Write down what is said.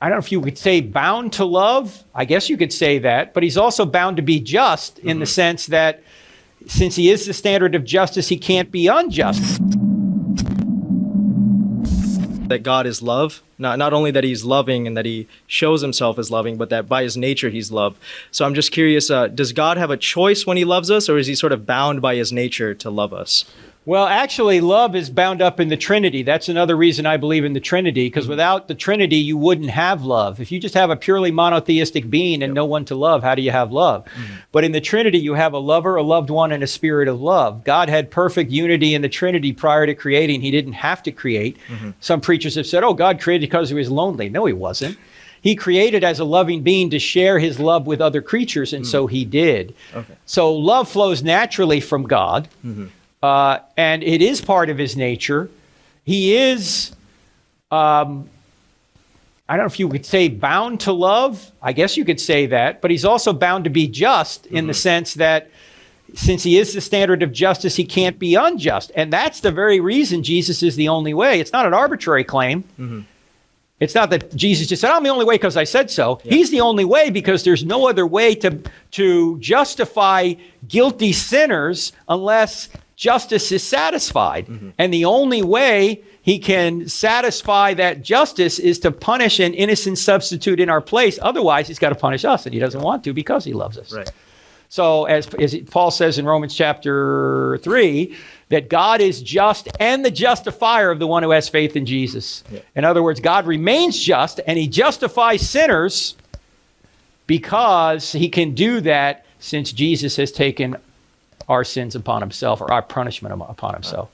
I don't know if you could say bound to love. I guess you could say that. But he's also bound to be just in the sense that since he is the standard of justice, he can't be unjust. That God is love, not only that he's loving and that he shows himself as loving, but that by his nature he's love. So I'm just curious, does God have a choice when he loves us, or is he sort of bound by his nature to love us? Well, actually, love is bound up in the Trinity. That's another reason I believe in the Trinity, because without the Trinity, you wouldn't have love. If you just have a purely monotheistic being and no one to love, how do you have love? But in the Trinity, you have a lover, a loved one, and a spirit of love. God had perfect unity in the Trinity prior to creating. He didn't have to create. Some preachers have said, oh, God created because he was lonely. No, he wasn't. He created as a loving being to share his love with other creatures, and so he did. So love flows naturally from God. And it is part of his nature. He is, I don't know if you could say bound to love. I guess you could say that. But he's also bound to be just in the sense that since he is the standard of justice, he can't be unjust. And that's the very reason Jesus is the only way. It's not an arbitrary claim. It's not that Jesus just said, I'm the only way because I said so. He's the only way because there's no other way to justify guilty sinners unless justice is satisfied. And the only way he can satisfy that justice is to punish an innocent substitute in our place. Otherwise, he's got to punish us, and he doesn't want to because he loves us. So as Paul says in Romans chapter 3, that God is just and the justifier of the one who has faith in Jesus. In other words, God remains just, and he justifies sinners because he can do that since Jesus has taken our sins upon himself, or our punishment upon himself.